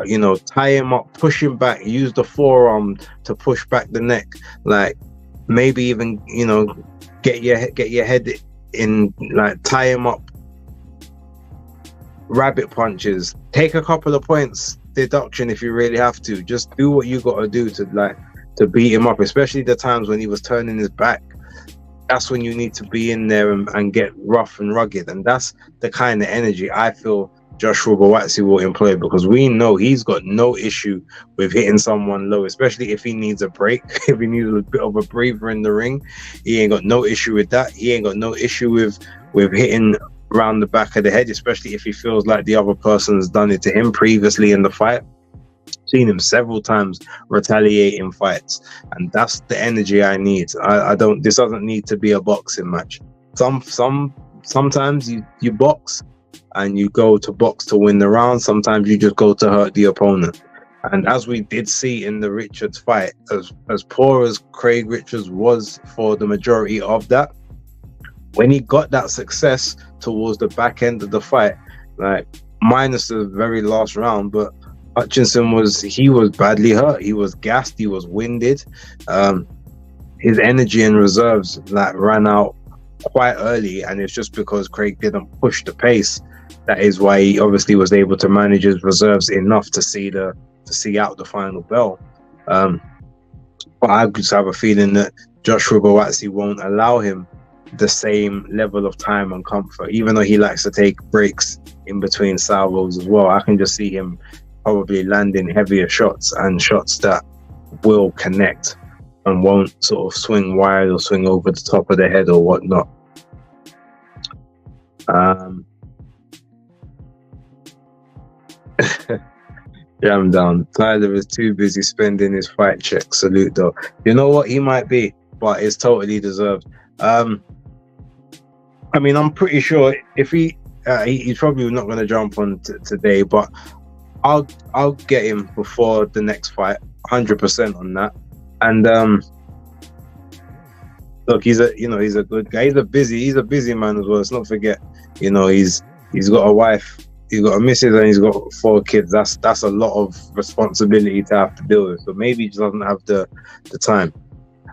You know, tie him up, push him back, use the forearm to push back the neck. Like maybe even, you know, get your head in, like tie him up, rabbit punches, take a couple of points deduction if you really have to. Just do what you got to do to beat him up, especially the times when he was turning his back. that's when you need to be in there and get rough and rugged. And that's the kind of energy I feel Joshua-Buatsi will employ, because we know he's got no issue with hitting someone low, especially if he needs a break. If he needs a bit of a breather in the ring, he ain't got no issue with that. He ain't got no issue with hitting around the back of the head, especially if he feels like the other person's done it to him previously in the fight. Seen him several times retaliate in fights, and that's the energy I need. I don't. This doesn't need to be a boxing match. Sometimes you box and you go to box to win the round. Sometimes you just go to hurt the opponent. And as we did see in the Richards fight, as poor as Craig Richards was for the majority of that, when he got that success towards the back end of the fight, like minus the very last round, but Hutchinson was badly hurt. He was gassed. He was winded. His energy and reserves ran out quite early, and it's just because Craig didn't push the pace. That is why he obviously was able to manage his reserves enough to see out the final bell. But I just have a feeling that Joshua-Buatsi won't allow him the same level of time and comfort, even though he likes to take breaks in between salvos as well. I can just see him probably landing heavier shots, and shots that will connect and won't sort of swing wide or swing over the top of the head or whatnot. Jam down. Tyler is too busy spending his fight check. Salute though. You know what? He might be, but it's totally deserved. I mean, I'm pretty sure if he's probably not going to jump on today, but I'll get him before the next fight, 100% on that. And look, he's a good guy. He's a busy man as well. Let's not forget, he's got a wife, he's got a missus, and he's got 4 kids. That's a lot of responsibility to have to deal with. So maybe he just doesn't have the time.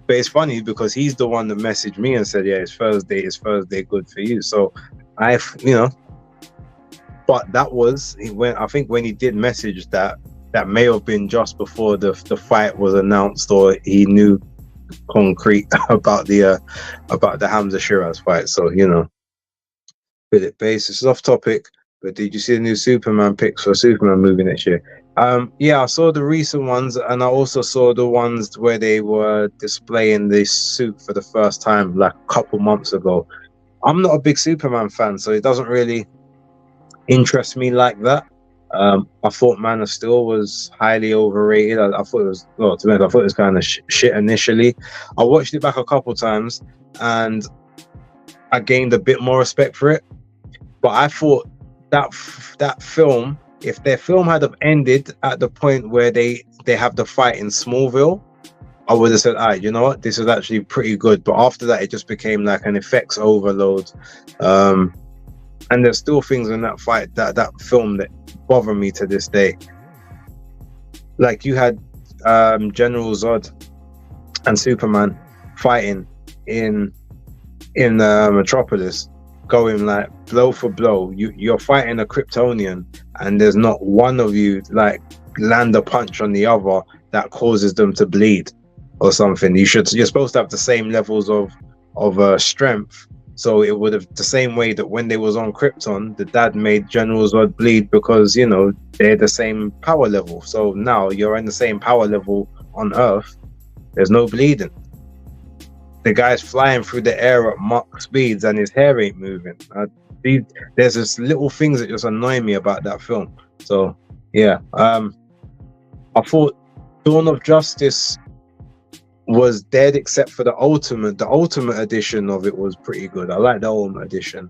But it's funny because he's the one that messaged me and said, "Yeah, it's Thursday good for you." So but that was when he did message that may have been just before the fight was announced, or he knew concrete about the Hamza Shiraz fight. So bit base. This is off topic, but did you see the new Superman pics for Superman movie next year? Yeah, I saw the recent ones, and I also saw the ones where they were displaying the suit for the first time like a couple months ago. I'm not a big Superman fan, so it doesn't really interest me like that. I thought Man of Steel was highly overrated. I thought it was, well, to be honest, I thought it was kind of shit initially. I watched it back a couple times and I gained a bit more respect for it. But I thought that film, if their film had have ended at the point where they have the fight in Smallville, I would have said, all right, you know what, this is actually pretty good. But after that, it just became like an effects overload. And there's still things in that fight, that film, that bother me to this day. Like you had General Zod and Superman fighting in Metropolis, going like blow for blow. You're fighting a Kryptonian, and there's not one of you like land a punch on the other that causes them to bleed or something. You're supposed to have the same levels of strength. So it would have, the same way that when they was on Krypton, the dad made General Zod bleed because, they're the same power level. So now you're in the same power level on Earth. There's no bleeding. The guy's flying through the air at Mach speeds and his hair ain't moving. There's just little things that just annoy me about that film. So, yeah. I thought Dawn of Justice was dead except for the ultimate edition of it was pretty good. I like the ultimate edition,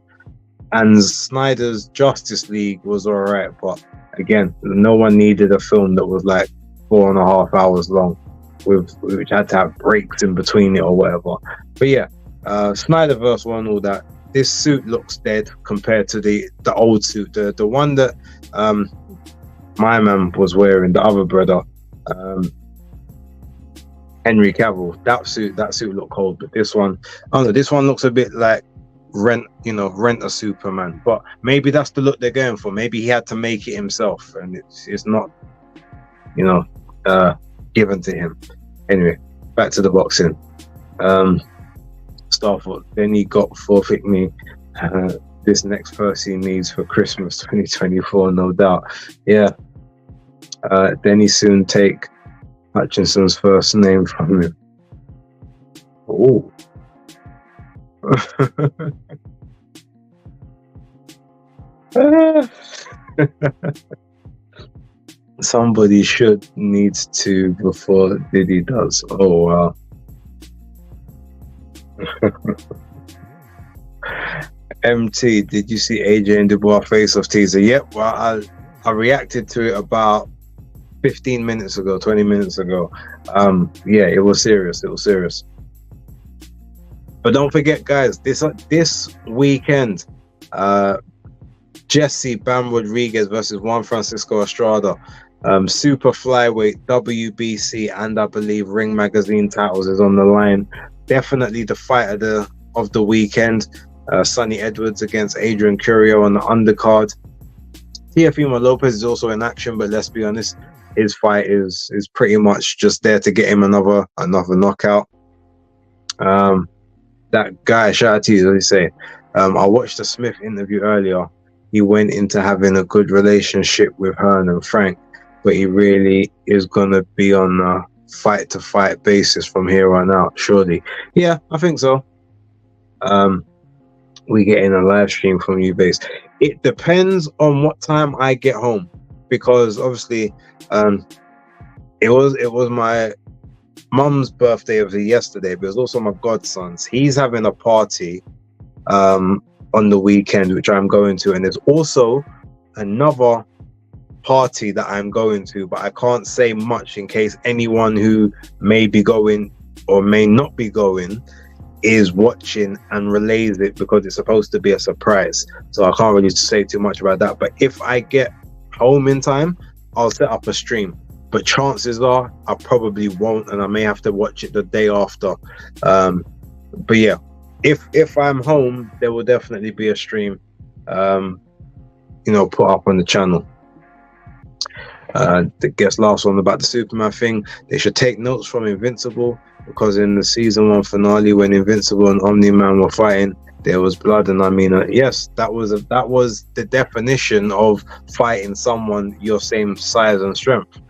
and Snyder's Justice League was all right, but again, no one needed a film that was like 4.5 hours long which had to have breaks in between it or whatever. But yeah, Snyderverse one, all that. This suit looks dead compared to the old suit, the one that my man was wearing, the other brother, Henry Cavill. That suit looked cold, but this one, I don't know, this one looks a bit like Rent a Superman. But maybe that's the look they're going for. Maybe he had to make it himself, and it's not, given to him. Anyway, back to the boxing. stuff. Then he got forfeit me. This next person he needs for Christmas 2024, no doubt. Yeah. Then he soon take Hutchinson's first name from him. Oh. Somebody needs to before Diddy does. Oh wow. MT, did you see AJ and Dubois face-off teaser? Yep. Well, I reacted to it about 15 minutes ago, 20 minutes ago. Yeah, it was serious. It was serious. But don't forget, guys, this weekend, Jesse Bam Rodriguez versus Juan Francisco Estrada, super flyweight, WBC, and I believe Ring Magazine titles is on the line. Definitely the fight of the weekend. Sonny Edwards against Adrian Curio on the undercard. Teofimo Lopez is also in action, but let's be honest, his fight is pretty much just there to get him another knockout. That guy, shout out to you, as you say. I watched the Smith interview earlier. He went into having a good relationship with Hearn and Frank, but he really is gonna be on a fight-to-fight basis from here on out, surely. Yeah, I think so. We get in a live stream from you, base. It depends on what time I get home, because obviously, it was my mum's birthday of yesterday, but it was also my godson's. He's having a party on the weekend, which I'm going to, and there's also another party that I'm going to, but I can't say much in case anyone who may be going or may not be going is watching and relays it, because it's supposed to be a surprise. So I can't really say too much about that. But if I get home in time, I'll set up a stream. But chances are I probably won't, and I may have to watch it the day after. But yeah, if I'm home, there will definitely be a stream, put up on the channel. The guest last one about the Superman thing. They should take notes from Invincible, because in the season 1 finale, when Invincible and Omni-Man were fighting, there was blood, and I mean, yes, that was the definition of fighting someone your same size and strength.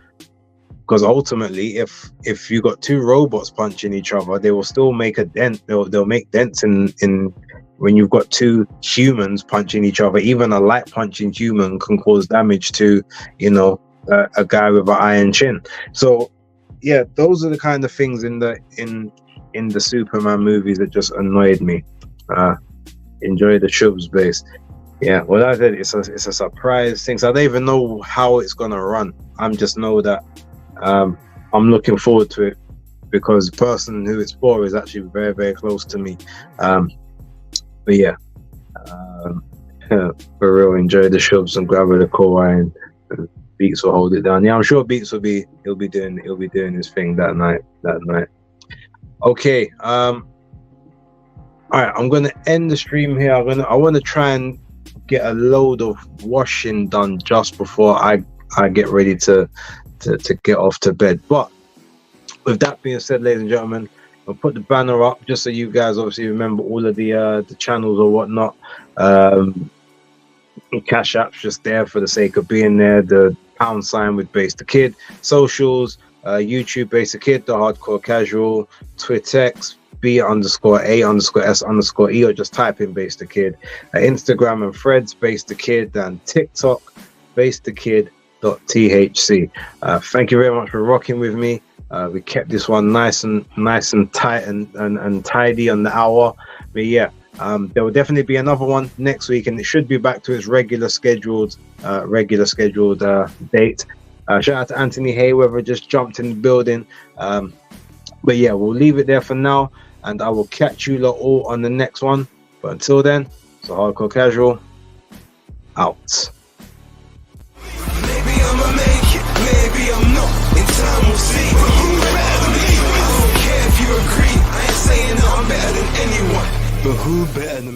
Because ultimately, if you got two robots punching each other, they will still make a dent. They'll make dents in when you've got two humans punching each other. Even a light punching human can cause damage to, a guy with an iron chin. So yeah, those are the kind of things in the Superman movies that just annoyed me. Enjoy the Shubs base. Yeah, well, I said it's a surprise thing. So I don't even know how it's gonna run. I just know that I'm looking forward to it, because the person who it's for is actually very, very close to me. But yeah, for real, enjoy the Shubs and grab the Kawhi, and Beats will hold it down. Yeah, I'm sure Beats he'll be doing his thing that night. Okay. All right, I'm gonna end the stream here. I want to try and get a load of washing done just before I get ready to get off to bed. But with that being said, ladies and gentlemen, I'll put the banner up just so you guys obviously remember all of the channels or whatnot. Cash App's just there for the sake of being there. The # with Base the Kid. Socials, YouTube Base the Kid, The Hardcore Casual, Twittex, B_A_S_E, or just type in Base the Kid. Instagram and Threads, Base the Kid, and TikTok, Base the Kid.thc. Thank you very much for rocking with me. We kept this one nice and tight and tidy on the hour. But yeah, there will definitely be another one next week, and it should be back to its regular scheduled date. Shout out to Anthony Hayweather, just jumped in the building. But yeah, we'll leave it there for now, and I will catch you lot all on the next one. But until then, it's a Hardcore Casual out. Maybe I'ma make it, maybe I'm not. In time we'll see. But who better than me? I don't care if you agree. I ain't saying that I'm better than anyone, but who better than me?